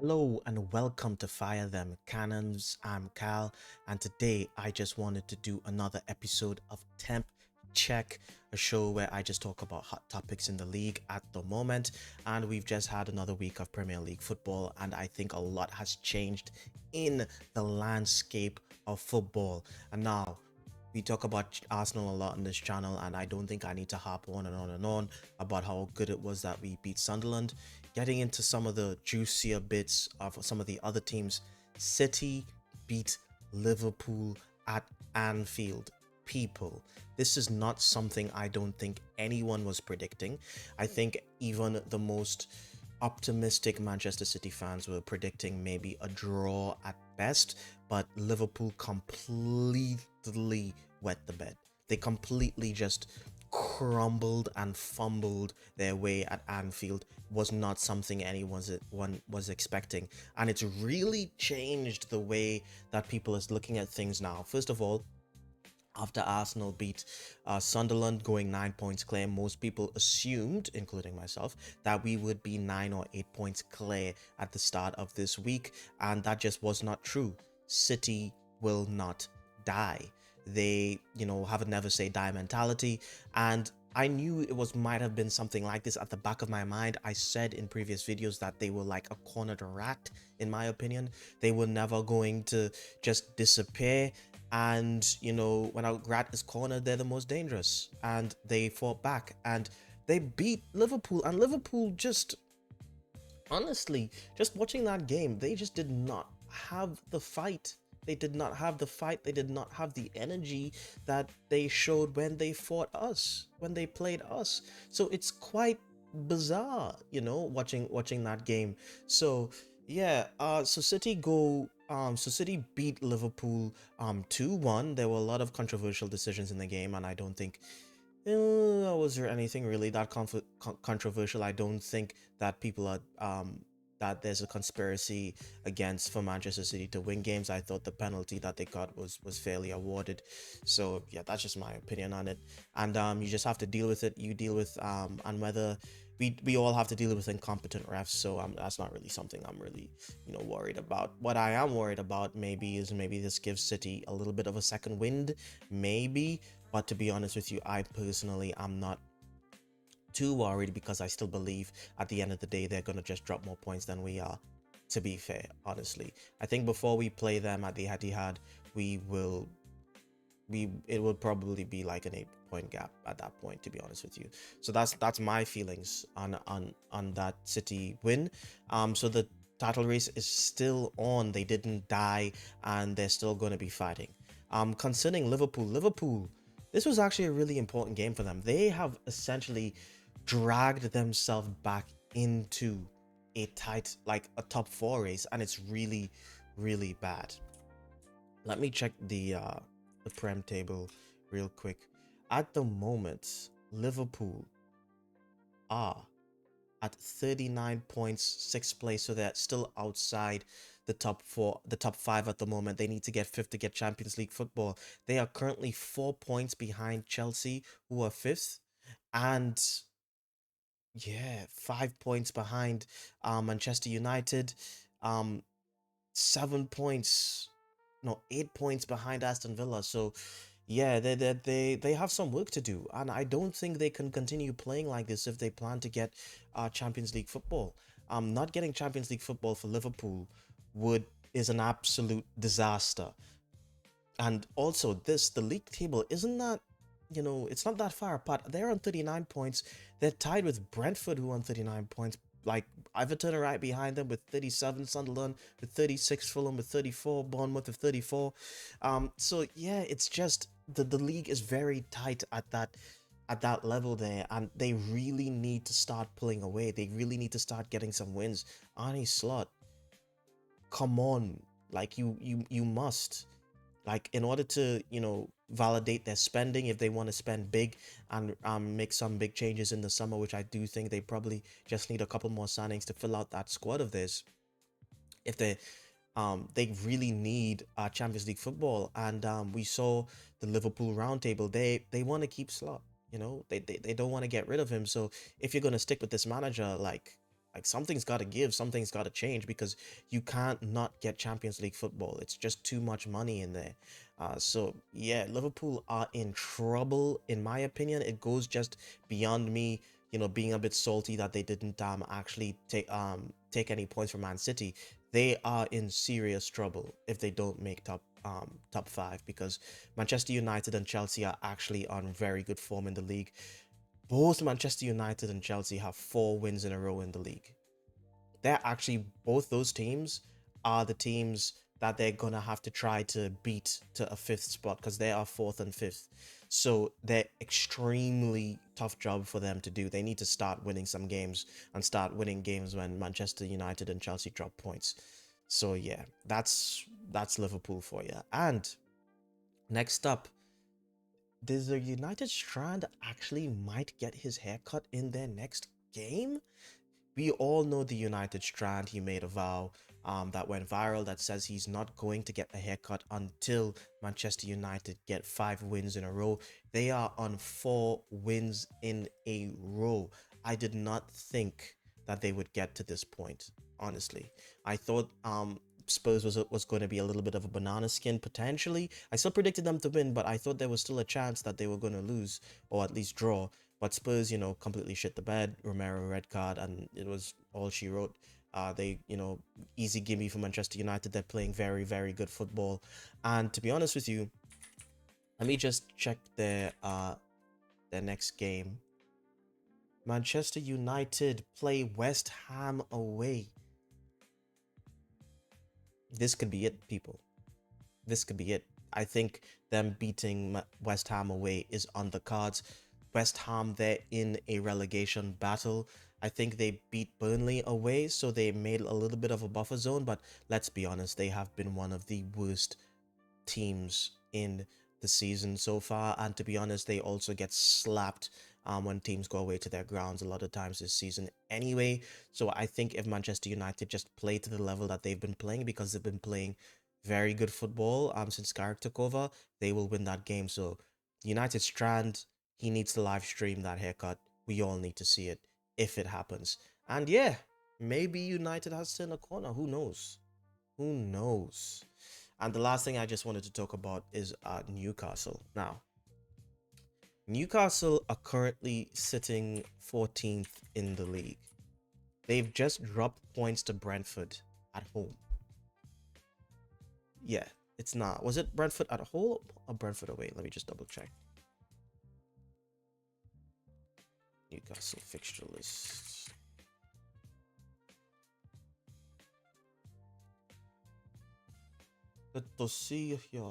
Hello and welcome to Fire Them Cannons. I'm Cal, and today I just wanted to do another episode of Temp Check, a show where I just talk about hot topics in the league at the moment. And we've just had another week of Premier League football, and I think a lot has changed in the landscape of football. And now we talk about Arsenal a lot on this channel, and I don't think I need to harp on and on and on about how good it was that we beat Sunderland. Getting into some of the juicier bits of some of the other teams, City beat Liverpool at Anfield. People, this is not something I don't think anyone was predicting. I think even the most optimistic Manchester City fans were predicting maybe a draw at best, but Liverpool completely wet the bed. They completely just crumbled and fumbled their way at Anfield. Was not something anyone was expecting, and it's really changed the way that people is looking at things now. First of all, after Arsenal beat Sunderland, going 9 points clear, most people assumed, including myself, that we would be 9 or 8 points clear at the start of this week, and that just was not true. City will not die. They, have a never say die mentality, and I knew it was might have been something like this at the back of my mind. I said in previous videos that they were like a cornered rat, in my opinion. They were never going to just disappear. And when a rat is cornered, they're the most dangerous, and they fought back and they beat Liverpool. And Liverpool, just honestly, just watching that game, they just did not have the fight. They did not have the fight. They did not have the energy that they showed when they fought us, when they played us. So it's quite bizarre, watching that game. So yeah, so City beat Liverpool 2-1. There were a lot of controversial decisions in the game, and I don't think was there anything really that controversial. I don't think that people are that there's a conspiracy against for Manchester City to win games. I thought the penalty that they got was fairly awarded. So yeah, that's just my opinion on it. And you just have to deal with it. You deal with and whether we all have to deal with incompetent refs. So that's not really something I'm really worried about. What I am worried about maybe this gives City a little bit of a second wind, maybe. But to be honest with you, I personally am not too worried, because I still believe at the end of the day they're going to just drop more points than we are. To be fair, honestly, I think before we play them at the Etihad, we will it would probably be like an 8 point gap at that point, to be honest with you. So that's my feelings on that City win. So the title race is still on. They didn't die, and they're still going to be fighting. Concerning Liverpool, this was actually a really important game for them. They have essentially dragged themselves back into a tight, like a top four race, and it's really, really bad. Let me check the Prem table real quick. At the moment, Liverpool are at 39 points, sixth place, so they're still outside the top four, the top five at the moment. They need to get fifth to get Champions League football. They are currently 4 points behind Chelsea, who are fifth, and yeah, 5 points behind Manchester United. Um, 7 points, no, 8 points behind Aston Villa. So yeah, they have some work to do, and I don't think they can continue playing like this if they plan to get Champions League football. Not getting Champions League football for Liverpool would is an absolute disaster. And also, the league table isn't that, it's not that far apart. They're on 39 points. They're tied with Brentford, who on 39 points. Like, Everton are right behind them with 37, Sunderland with 36, Fulham with 34, Bournemouth with 34. So yeah, it's just the league is very tight at that level there, and they really need to start pulling away. They really need to start getting some wins. Arnie Slot, come on, like you must, like, in order to validate their spending, if they want to spend big and make some big changes in the summer, which I do think they probably just need a couple more signings to fill out that squad of theirs. If they really need Champions League football. And we saw the Liverpool roundtable, they want to keep Slot. They don't want to get rid of him. So if you're going to stick with this manager, like Like something's got to give, something's got to change because you can't not get Champions League football. It's just too much money in there. So yeah, Liverpool are in trouble in my opinion. It goes just beyond me, being a bit salty that they didn't actually take any points from Man City. They are in serious trouble if they don't make top five because Manchester United and Chelsea are actually on very good form in the league. Both Manchester United and Chelsea have 4 wins in a row in the league. They're actually, both those teams are the teams that they're gonna have to try to beat to a fifth spot because they are fourth and fifth. So they're extremely tough job for them to do. They need to start winning some games and start winning games when Manchester United and Chelsea drop points. So yeah, that's Liverpool for you. And next up, does the United Strand actually might get his haircut in their next game? We all know the United Strand. He made a vow that went viral that says he's not going to get a haircut until Manchester United get 5 wins in a row. They are on 4 wins in a row. I did not think that they would get to this point, honestly. I thought Spurs was going to be a little bit of a banana skin potentially. I still predicted them to win, but I thought there was still a chance that they were going to lose or at least draw. But Spurs, completely shit the bed. Romero red card, and it was all she wrote. They, easy gimme for Manchester United. They're playing very, very good football. And to be honest with you, let me just check their next game. Manchester United play West Ham away. This could be it, people. This could be it. I think them beating West Ham away is on the cards. West Ham, they're in a relegation battle. I think they beat Burnley away, so they made a little bit of a buffer zone. But let's be honest, they have been one of the worst teams in the season so far. And to be honest, they also get slapped when teams go away to their grounds a lot of times this season anyway. So I think if Manchester United just play to the level that they've been playing, because they've been playing very good football since Carrick took over, they will win that game. So United Strand, he needs to live stream that haircut. We all need to see it if it happens. And yeah, maybe United has turned a corner. Who knows? Who knows? And the last thing I just wanted to talk about is Newcastle. Now, Newcastle are currently sitting 14th in the league. They've just dropped points to Brentford at home. Yeah, it's not. Was it Brentford at home or Brentford away? Let me just double check. Newcastle fixture list. Let's see here.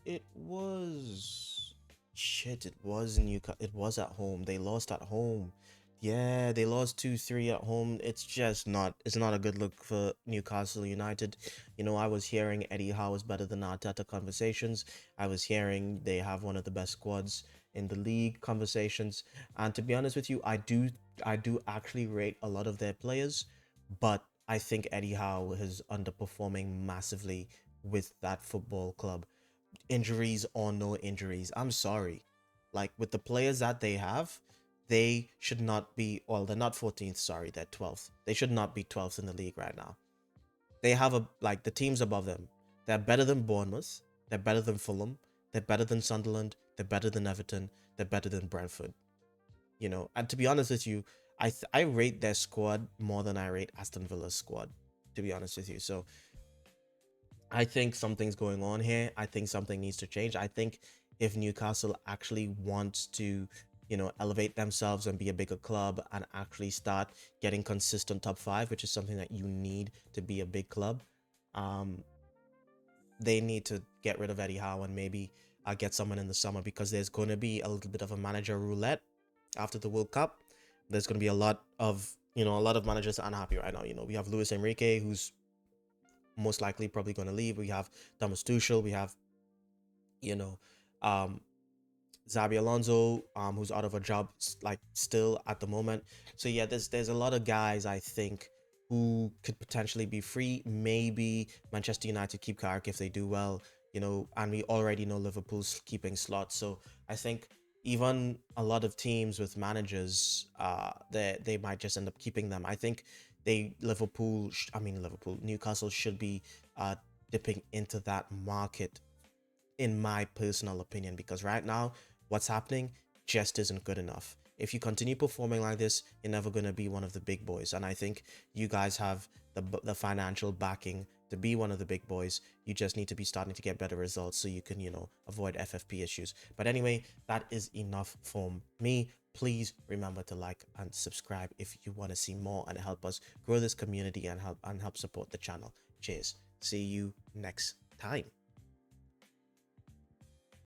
It was shit. It was Newcastle. It was at home. They lost at home. Yeah, they lost 2-3 at home. It's not a good look for Newcastle United. I was hearing Eddie Howe is better than Arteta conversations. I was hearing they have one of the best squads in the league conversations. And to be honest with you, I do actually rate a lot of their players, but I think Eddie Howe is underperforming massively with that football club. Injuries or no injuries, I'm sorry. Like with the players that they have, they should not be, well, they're not 14th, sorry, they're 12th. They should not be 12th in the league right now. They have the teams above them. They're better than Bournemouth. They're better than Fulham. They're better than Sunderland. They're better than Everton. They're better than Brentford. And to be honest with you, I rate their squad more than I rate Aston Villa's squad, to be honest with you. So I think something's going on here. I think something needs to change. I think if Newcastle actually wants to, elevate themselves and be a bigger club and actually start getting consistent top five, which is something that you need to be a big club, they need to get rid of Eddie Howe and maybe get someone in the summer, because there's going to be a little bit of a manager roulette after the World Cup. There's going to be a lot of managers unhappy right now. We have Luis Enrique, who's most likely probably going to leave. We have Thomas Tuchel. We have, um, Xabi Alonso, who's out of a job like still at the moment. So yeah, there's a lot of guys I think who could potentially be free. Maybe Manchester United keep Carrick if they do well, and we already know Liverpool's keeping slots. So I think even a lot of teams with managers, they might just end up keeping them. I think Liverpool, Newcastle should be dipping into that market, in my personal opinion, because right now what's happening just isn't good enough. If you continue performing like this, you're never going to be one of the big boys. And I think you guys have the financial backing to be one of the big boys. You just need to be starting to get better results so you can, avoid FFP issues. But anyway, that is enough for me. Please remember to like and subscribe if you want to see more and help us grow this community and help support the channel. Cheers. See you next time.